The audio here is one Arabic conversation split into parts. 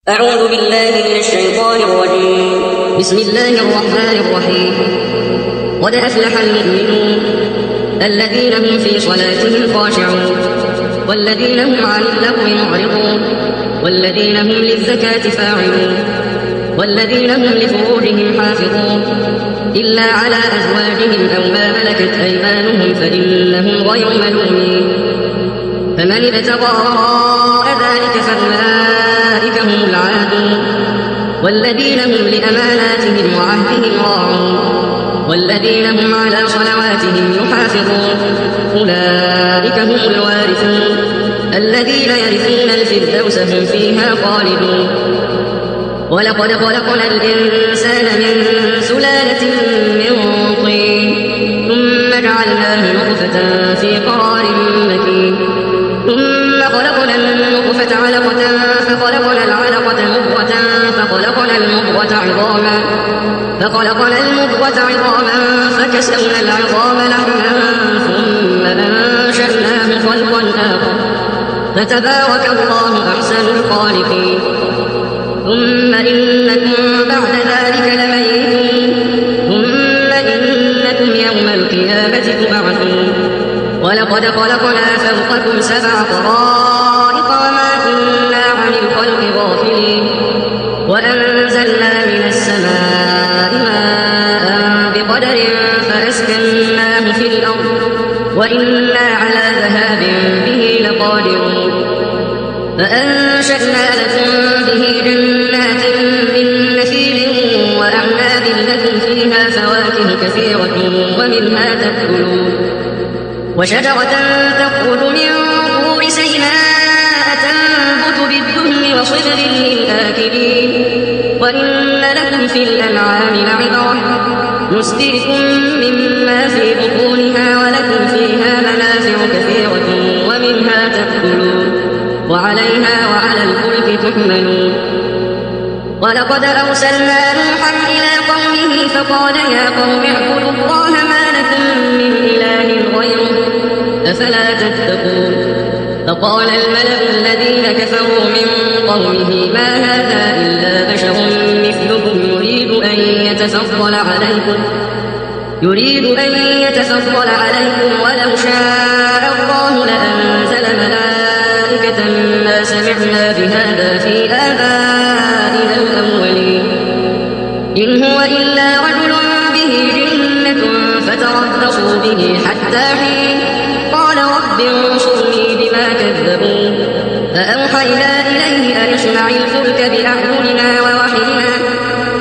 أعوذ بالله من الشيطان الرجيم. بسم الله الرحمن الرحيم. قد أفلح المؤمنون الذين هم في صلاتهم خاشعون والذين هم عن اللغو معرضون والذين هم للزكاة فاعلون والذين هم لفروجهم حافظون إلا على أزواجهم أو ما ملكت أيمانهم فإنهم غير ملومين. فمن ابتغى وراء ذلك فأولئك هم العادون والذين هم لأماناتهم وعهدهم راعون والذين هم على صلواتهم يحافظون أولئك هم الوارثون الذين يرثون الفردوس هم فيها خالدون. ولقد خلقنا الإنسان من سلالة من طين ثم جعلناه نطفة في قرار مكين ثم خلقنا النطفة علقة فخلقنا العلقة مضغة فخلقنا المضغة عظاما فكسونا العظام لحما ثم أنشأناه خلقا آخر فتبارك الله أحسن الخالقين. ثم إنكم بعد ذلك لميتون ثم إنكم يوم القيامة تبعثون. ولقد خلقنا فوقكم 7 طرائق وما كنا عن الخلق غافلين وأنزلنا من السماء ماء بقدر فأسكناه في الأرض وإنا على ذهاب به لقادرون. فأنشأنا لكم به جنات من نخيل وأعناب لكم فيها فواكه كثيرة ومنها تأكلون وشجرة تخرج من طور سيناء تنبت بالدهن وصبغ للآكلين. وإن لكم في الأنعام لعبرة نسقيكم مما في بطونها ولكم فيها منافع كثيرة ومنها تأكلون وعليها وعلى الفلك تحملون. ولقد أرسلنا نوحا إلى قومه فقال يا قوم اعبدوا الله ما لكم من إله غيره أفلا تتقون. فقال الملأ الذين كفروا من قومه ما هذا إلا بشر مثلكم يريد أن يتفضل عليكم ولو شاء الله لأنزل ملائكة ما سمعنا بهذا في آبائنا الأولين إن هو إلا رجل به جنة فتربصوا به حتى حين. قال رب انصرني بما كذبون. فأوحينا إليه أن اصنع الفلك بأعيننا ووحينا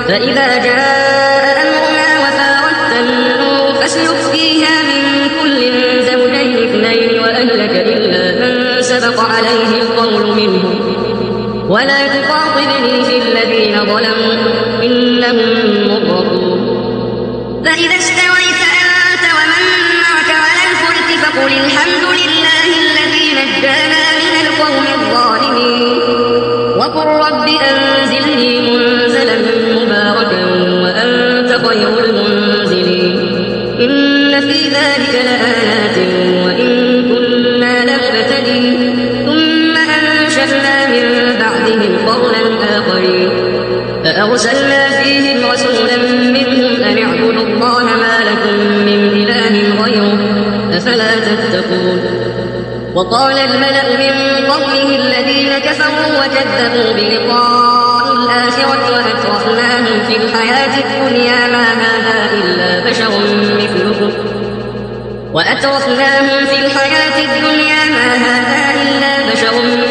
فإذا جاء أمرنا وفارت النور فاسلك فيها من كل زوجين 2 وأهلك إلا من سبق عليه القول منهم ولا تخاطبني في الذين ظلموا إنهم مغرقون. فإذا استويت أنت ومن معك على الفلك فقل الحمد لله الذي نجانا من القوم الظالمين وقل رب أنزلني منزلا مباركا وأنت خير المنزلين. إن في ذلك لآيات وإن كنا لمبتلين ثم أنشأنا من بعدهم قرنا آخرين فأرسلنا فيهم رسولا منهم أن اعبدوا الله ما لكم من إله غيره أفلا تتقون. وقال الملأ من قومه الذين كفروا وكذبوا بلقاء الآخرة وأترفناهم في الحياة الدنيا ما هذا إلا بشر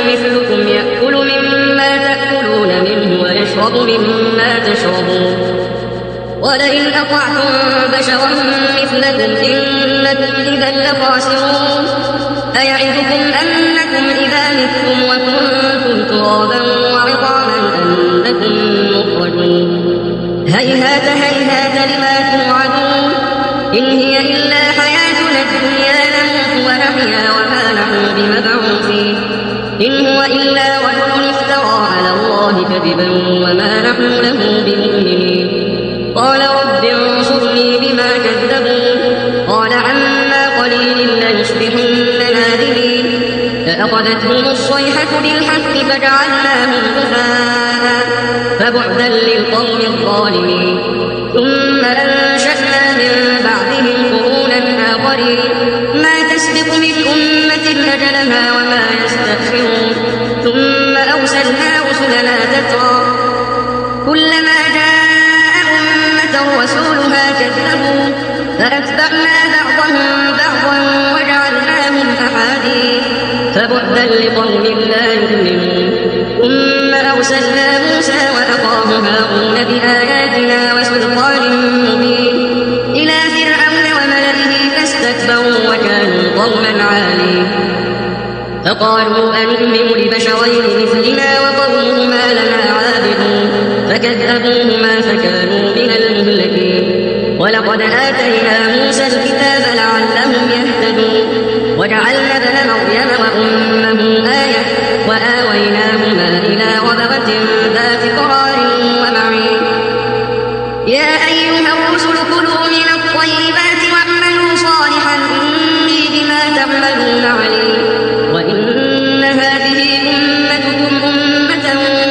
مثلكم يأكل مما تأكلون منه ويشرب مما تشربون ولئن أطعتم بشرا مثلكم إنكم إذا لخاسرون. أيعدكم أنكم إذا متم وكنتم ترابا وعظاما أنكم مخرجون. هيهات هيهات لما توعدون إن هي إلا حياتنا الدنيا نموت ونحيا وما نحن بمبعوثين إن هو إلا رجل افترى على الله كذبا وما نحن له بمؤمنين. قال رب انصرني بما كذبون. قال عما قليل ليصبحن نادمين فأخذتهم الصيحة بالحق فجعلناهم غثاء فبعدا للقوم الظالمين. ثم أنشأنا من بعدهم قرونا آخرين ما تسبق من أمة أجلها وما يستأخرون. ثم أرسلنا رسلنا تترى كلما جاء أمة رسولها كذبوا فأتبعنا بعضهم بعضا وجعلناهم أحاديث فبعدا لقوم لا يؤمنون. ثم أرسلنا موسى وأخاه هارون بآياتنا وسلطان مبين إلى فرعون وملئه فاستكبروا وكانوا قوما عالين. فقالوا أنؤمن لبشرين مثلنا وقومهما لنا عابدون فكذبوهما فكانوا من المهلكين. ولقد آتينا موسى الكتاب لعلهم يهتدون وجعلنا ابن مريم وأمه آية وآويناهما إلى ربوة ذات قرار ومعين. يا أيها الرسل كلوا من الطيبات واعملوا صالحا إني بما تعملون عليم. وإن هذه أمتكم أمة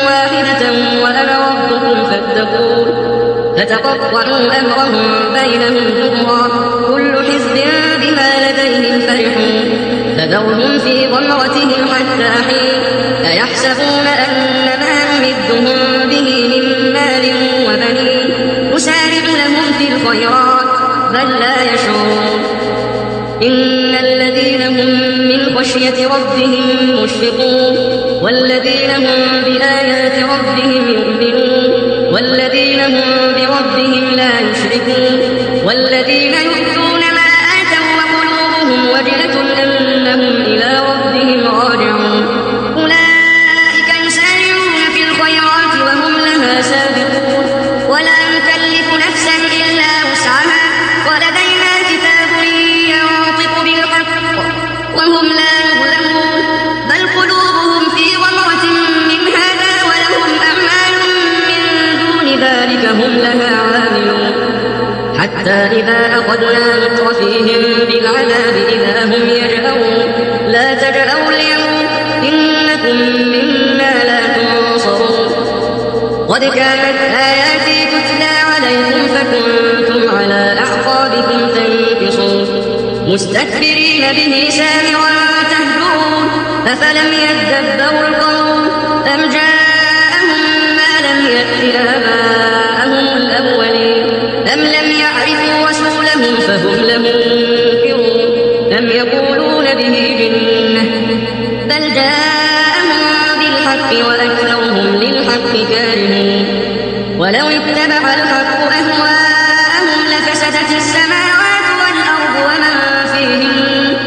واحدة وأنا ربكم فاتقون. فتقطعوا أمرهم بينهم زبرا كل حزب بما لديهم فرحون. فذرهم في غمرتهم حتى حين أيحسبون أن ما نمدهم به من مال وبنين نسارع لهم في الخيرات بل لا يشعرون. إن الذين هم من خشية ربهم مشفقون والذين هم بآيات ربهم يؤمنون والذين هم بربهم لا يشركون والذين يؤتون ما آتوا وقلوبهم وجلة أنهم إلى ربهم راجعون. أولئك يسارعون في الخيرات وهم لها سابقون ولا نكلف نفسا إلا وسعها ولدينا كتاب ينطق بالحق وهم لا يظلمون. بل قلوبهم في غمرة من هذا ولهم أعمال من دون ذلك هم لها عاملون. حتى إذا أخذنا مترفيهم بالعذاب إذا هم يجأرون لا تجأروا اليوم إنكم منا لا تنصرون. قد كانت آياتي تتلى عليكم فكنتم على أعقابكم تنكصون مستكبرين به سامرا تهجرون. أفلم يدبروا القول أم جاءهم ما لم يأت آباءهم الأولين أم لم يعرفوا رسولهم فهم له منكرون أم يقولون به جنة بل جاءهم بالحق وأكثرهم للحق كارهون. ولو اتبع الحق أهواءهم لفسدت السماوات والأرض ومن فيهن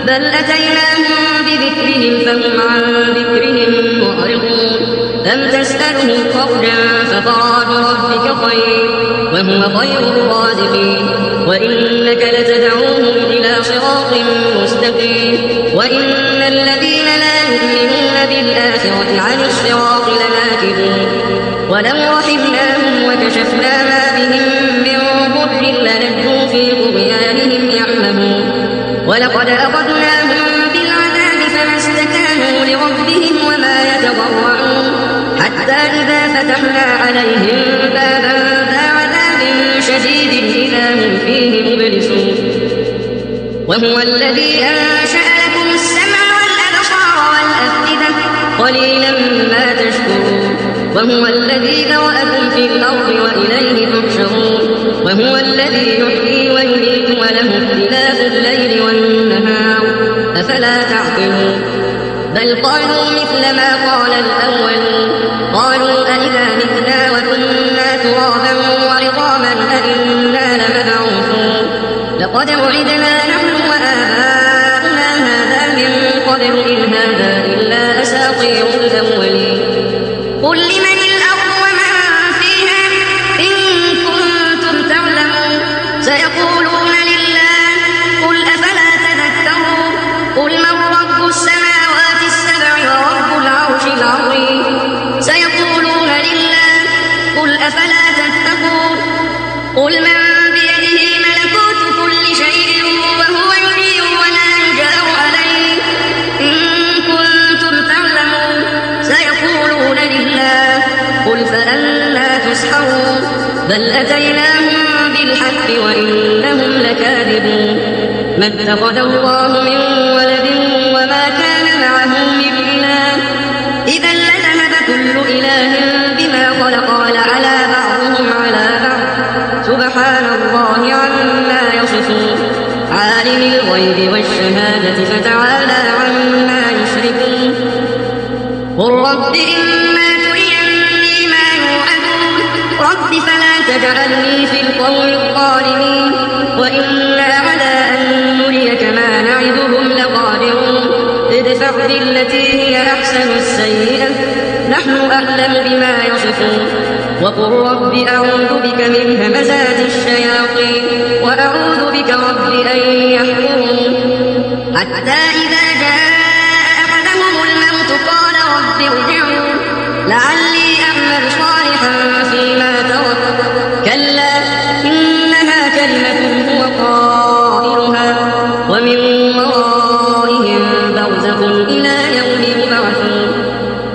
بل أتيناهم بذكرهم فهم عن ذكرهم معرضون. أم تسألهم خرجا ففرج ربك خير وهو خير الرازقين. وإنك لتدعوهم إلى صراط مستقيم. وإن الذين لا يؤمنون بالآخرة عن الصراط لناكبون. ولو رحمناهم وكشفنا ما بهم من ضر لنجوا في طغيانهم يعمهون. ولقد أخذناهم بالعذاب فما استكانوا لربهم وما يتضرعون حتى إذا فتحنا عليهم بابا ذا عذاب شديد إذا هم فيه مبلسون. وهو الذي أنشأ لكم السمع والأبصار والأفئدة قليلا ما تشكرون. وهو الذي ذرأكم في الأرض وإليه تحشرون. وهو الذي يحيي ويميت وله اختلاف الليل والنهار أفلا تعقلون. بل قالوا مثل ما قال الأولون قالوا أإذا متنا وكنا ترابا وعظاما أإنا لمبعوثون لقد وعدنا نحن وآباؤنا هذا من قبل إن هذا إلا أساطير الأولين. قل لمن الأرض ومن فيها إن كنتم تعلمون سيقولون لله قل أفلا تذكرون. قل من رب السماوات السبع ورب العرش العظيم سيقولون لله قل أفلا تتقون. قل من بيده ملكوت كل شيء وهو يجير ولا يجار عليه إن كنتم تعلمون سيقولون لله قل فأنتم تسحرون بل أتيناهم بالحق وإنهم لكاذبون ما اتخذ الله من ولد وما كان معه من إله إذا لذهب كل إله بما خلق ولعلى بعضهم على بعض سبحان الله عما يصفون عالم الغيب والشهادة فتعالى عما يشركون قل رب إما تريني ما يوعدون رب فلا تجعلني في القوم الظالمين وإنا على أن نريك ما نعدهم لقادرون ادفع بالتي هي أحسن السيئة نحن أعلم بما يصفون وقل رب أعوذ بك من همزات الشياطين وأعوذ بك رب أن يحضرون حتى إذا جاء أحدهم الموت قال رب ارجعون لعلي أعمل صالحا فيما ترك كلا إنها كلمة هو قائلها ومن ورائهم برزخ إلى يوم يبعثون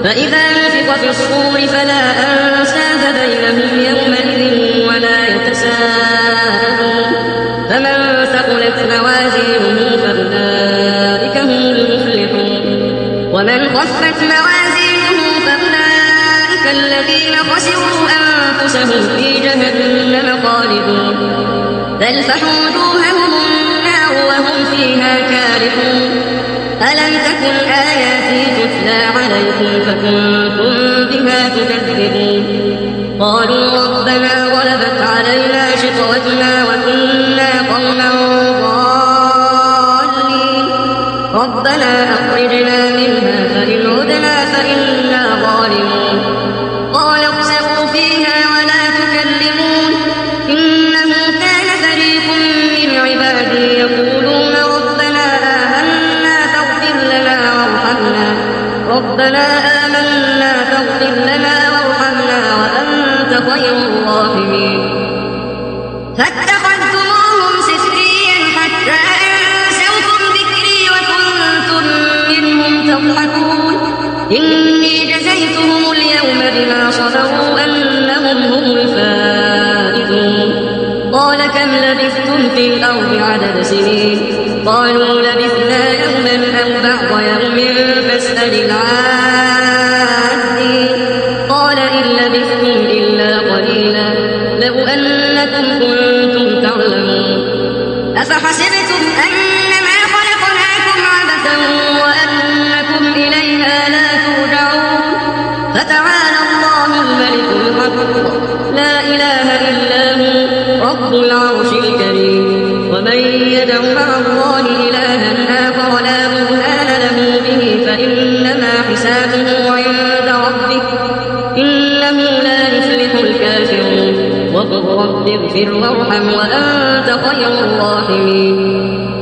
فإذا نفخ في الصور فلا أنساب بينهم يومئذ ولا يتساءلون فمن ثقلت موازينه فأولئك هم المفلحون ومن خفت موازينه فأولئك الذين خسروا أنفسهم في جهنم خالدون تلفح وجوههم النار وهم فيها كارهون ألم تكن آياتي تتلى عليكم فكنتم بها تكذبون قالوا ربنا غلبت علينا شقوتنا وكنا قوما ضالين ربنا أخرجنا منها فإن عدنا فإنا ظالمون قال اخسئوا فيها ولا تكلمون إنه كان فريق من عبادي يقولون ربنا آمنا فاغفر لنا وارحمنا وأنت خير الراحمين فاتخذتموهم سخريا حتى أنسوكم ذكري وكنتم منهم تضحكون إني جزيتهم اليوم بما صبروا أنهم هم الفائزون قال كم لبثتم في الأرض عدد سنين قالوا لبثنا يوما أو بعض يوم فاسأل العادين قال إن لبثتم إلا قليلا لو أنكم كنتم تعلمون أفحسبتم أنما خلقناكم عبثا وأنكم إلينا لا ترجعون فتعالى الله الملك الحق لا إله إلا هو رب العرش الكريم ومن يدع مع الله إلها آخر لا برهان له به فإنما حسابه عند ربه إنه لا يفلح الكافرون وقل رب اغفر وارحم وأنت خير الراحمين